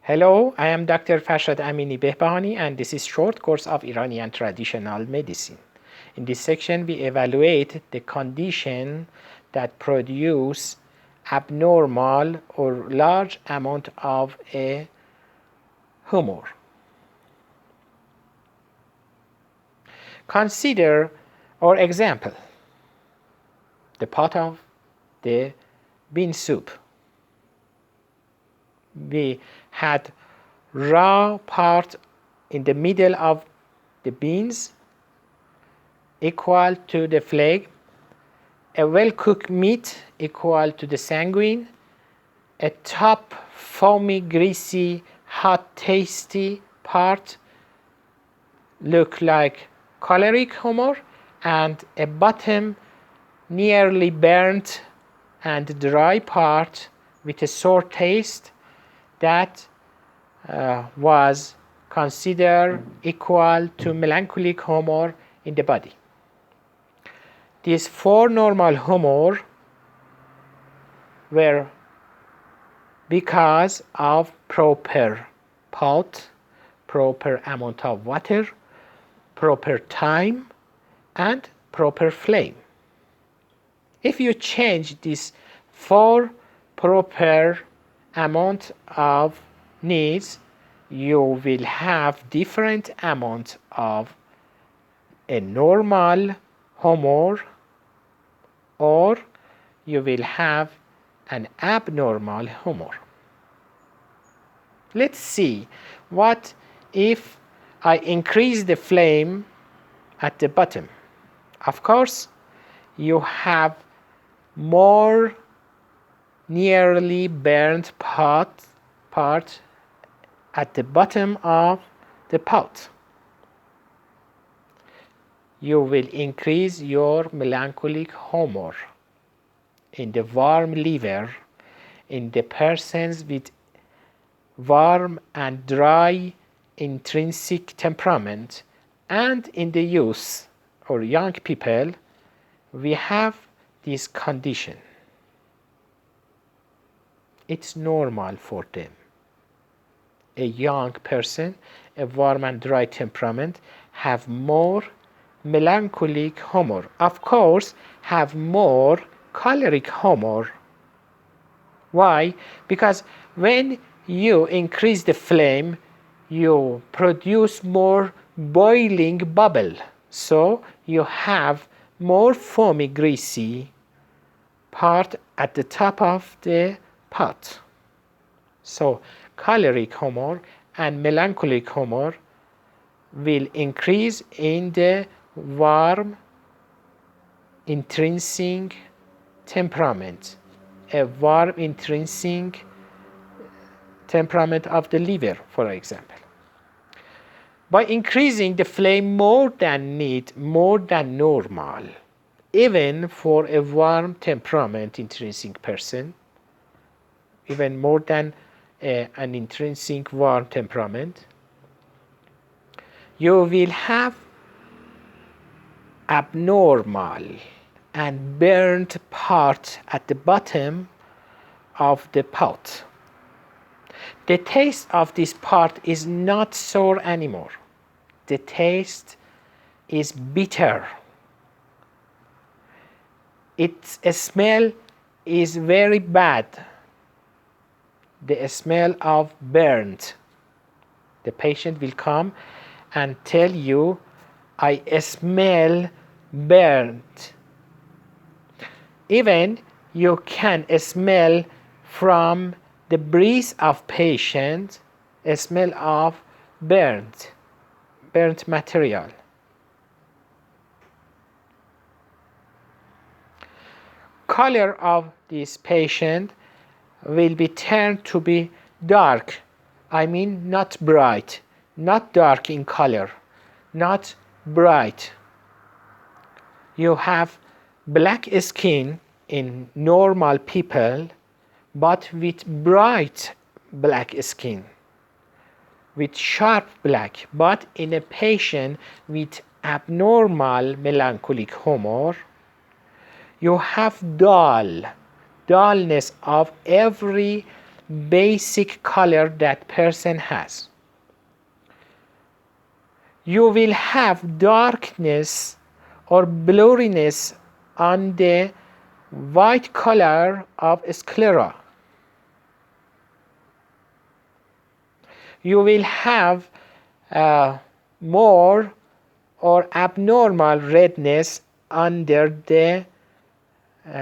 Hello, I am Dr. Farshad Amini Behbahani and this is short course of Iranian traditional medicine. In this section we evaluate the condition that produce abnormal or large amount of a humor. Consider our example, the pot of the bean soup. We had raw part in the middle of the beans equal to the flake, a well-cooked meat equal to the sanguine, a top foamy, greasy, hot, tasty part look like choleric humor, and a bottom nearly burnt and dry part with a sour taste that was considered equal to melancholic humor in the body. These four normal humor were because of proper pot, proper amount of water, proper time, and proper flame. If you change these four proper amount of needs, you will have different amount of a normal humor, or you will have an abnormal humor. Let's see what if I increase the flame at the bottom. Of course, you have more nearly burnt part at the bottom of the pot. You will increase your melancholic humor in the warm liver, in the persons with warm and dry intrinsic temperament, and in the youth or young people, we have this condition. It's normal for them. A young person, a warm and dry temperament, have more melancholic humor. Of course, have more choleric humor. Why? Because when you increase the flame, you produce more boiling bubble. So you have more foamy, greasy part at the top of the pot. So choleric humor and melancholic humor will increase in the warm intrinsic temperament, a warm intrinsic temperament of the liver, for example. By increasing the flame more than need, more than normal, even for a warm temperament intrinsic person, even more than an intrinsic warm temperament, you will have abnormal and burnt part at the bottom of the pot. The taste of this part is not sour anymore. The taste is bitter. Its smell is very bad. The smell of burnt. The patient will come and tell you, I smell burnt. Even you can smell from the breath of patient, a smell of burnt material. Color of this patient will be turned to be dark. I mean not bright, not dark in color, not bright. You have black skin in normal people, but with bright black skin, with sharp black, but in a patient with abnormal melancholic humor, you have dullness of every basic color that person has. You will have darkness or blurriness on the white color of sclera. You will have more or abnormal redness under the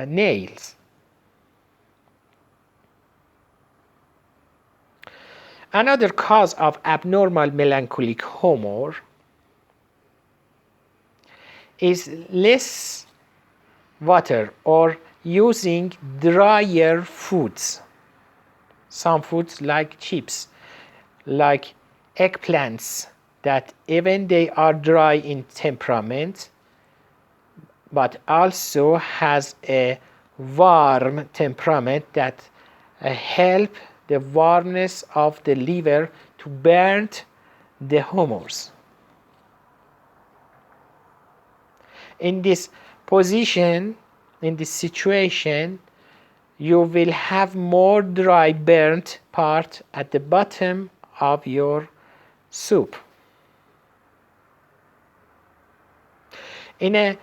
nails. Another cause of abnormal melancholic humor is less water or using drier foods. Some foods like chips, like eggplants, that even they are dry in temperament, but also has a warm temperament that help the warmness of the liver to burn the humors. In this position, in this situation, you will have more dry burnt part at the bottom of your soup. In a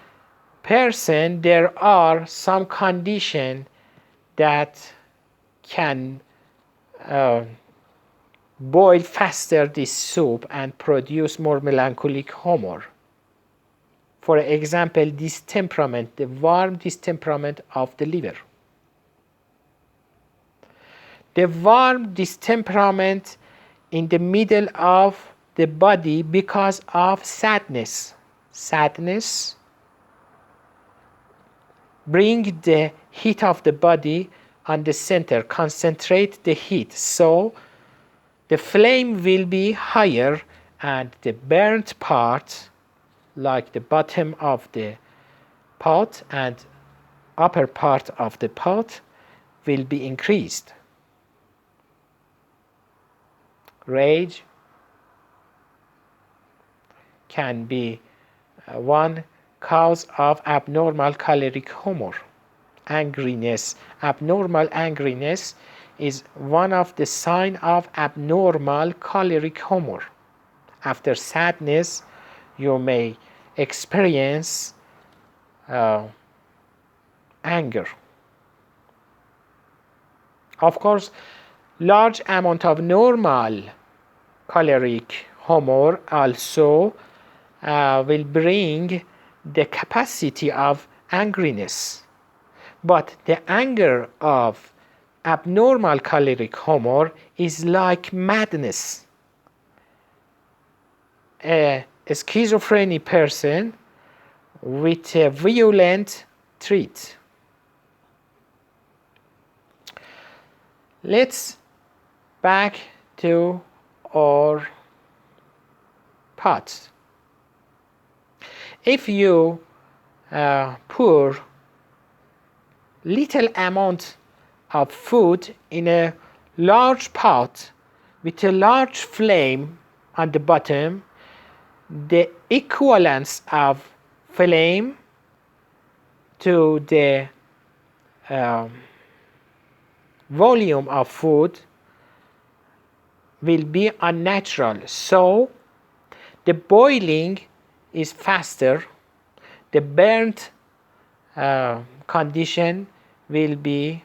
person, there are some conditions that can boil faster this soup and produce more melancholic humor. For example, distemperament, the warm distemperament of the liver. The warm distemperament in the middle of the body because of sadness. Sadness bring the heat of the body on the center, concentrate the heat, so the flame will be higher and the burnt part, like the bottom of the pot and upper part of the pot, will be increased. Rage can be one cause of abnormal choleric humor. Angriness, abnormal angriness is one of the signs of abnormal choleric humor. After sadness, you may experience anger. Of course, large amount of normal choleric humor also will bring the capacity of angriness. But the anger of abnormal choleric humor is like madness. A schizophrenic person with a violent trait. Let's back to our pots. If you pour little amount of food in a large pot with a large flame on the bottom, the equivalence of flame to the volume of food will be unnatural. So the boiling is faster, the burnt condition will be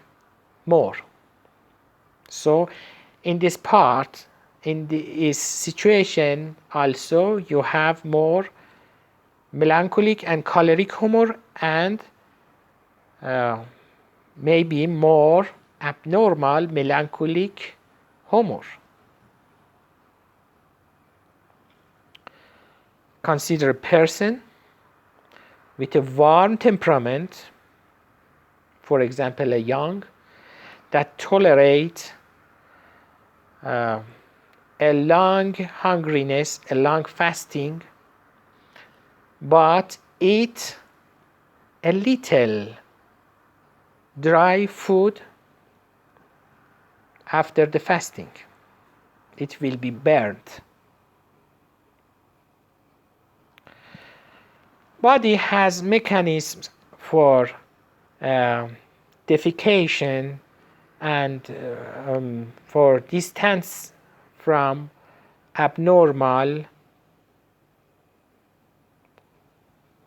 more. So in this part, in this situation also, you have more melancholic and choleric humor and maybe more abnormal melancholic humor. Consider a person with a warm temperament, for example, a young, that tolerate a long hungriness, a long fasting, but eat a little dry food after the fasting. It will be burnt. Body has mechanisms for defecation and for distance from abnormal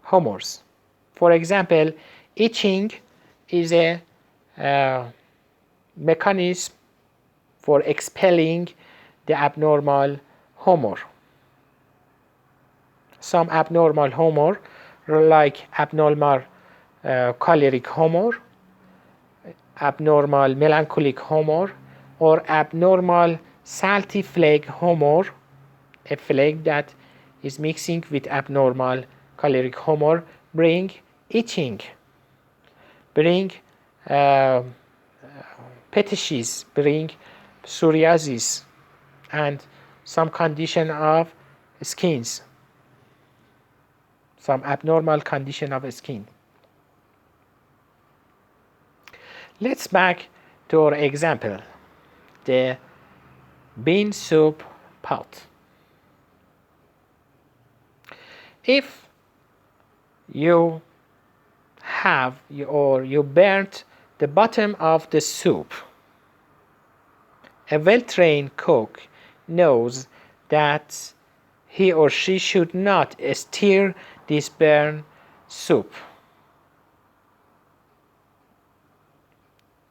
humors. For example, itching is a mechanism for expelling the abnormal humor. Some abnormal humor, like abnormal choleric humor, abnormal melancholic humor, or abnormal salty flake humor, a flake that is mixing with abnormal choleric humor, bring itching, bring fetishes, bring psoriasis, and some condition of skins, some abnormal condition of skin. Let's back to our example, the bean soup pot. If you have or you burnt the bottom of the soup, a well-trained cook knows that he or she should not stir this burnt soup.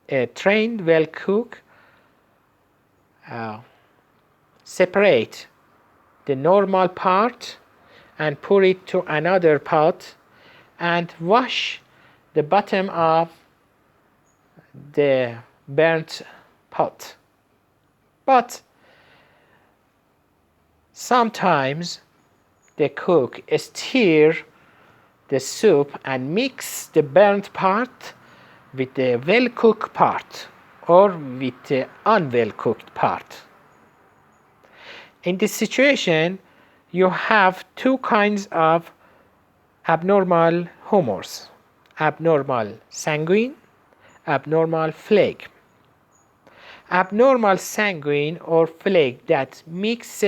A trained well cook separate the normal part and pour it to another pot and wash the bottom of the burnt pot. But sometimes the cook stir the soup and mix the burnt part with the well-cooked part or with the unwell-cooked part. In this situation, you have two kinds of abnormal humors: abnormal sanguine, abnormal flake. Abnormal sanguine or flake that mix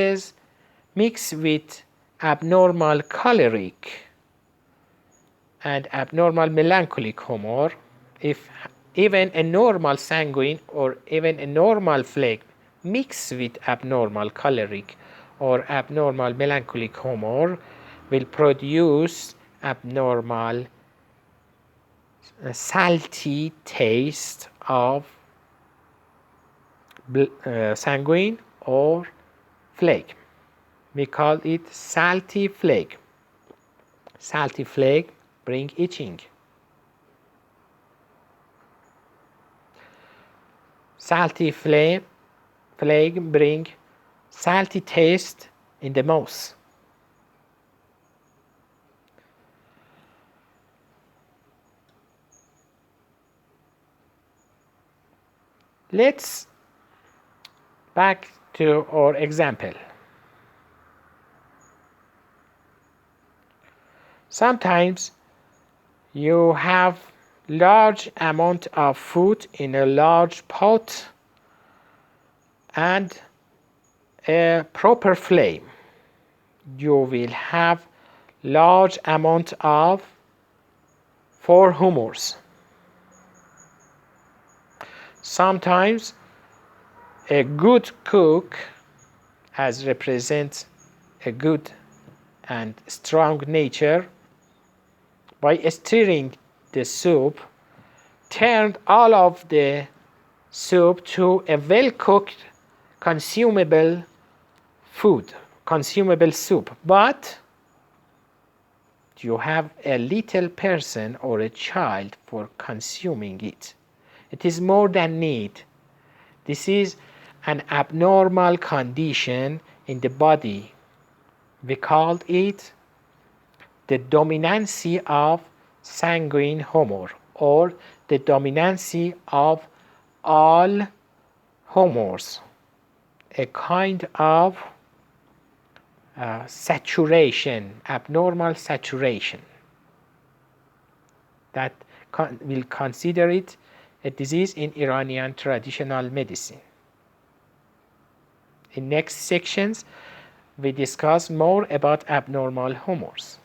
with abnormal choleric and abnormal melancholic humor. If even a normal sanguine or even a normal flake mix with abnormal choleric or abnormal melancholic humor, will produce abnormal salty taste of sanguine or flake. We call it salty flake. Salty flake bring itching. Salty flake bring salty taste in the mouth. Let's back to our example. Sometimes you have large amount of food in a large pot and a proper flame. You will have large amount of 4 humors. Sometimes a good cook, as represents a good and strong nature, by stirring the soup, turned all of the soup to a well-cooked, consumable food, consumable soup. But you have a little person or a child for consuming it. It is more than need. This is an abnormal condition in the body. We call it the dominancy of sanguine humor, or the dominancy of all humors, a kind of saturation, abnormal saturation, that will consider it a disease in Iranian traditional medicine. In next sections, we discuss more about abnormal humors.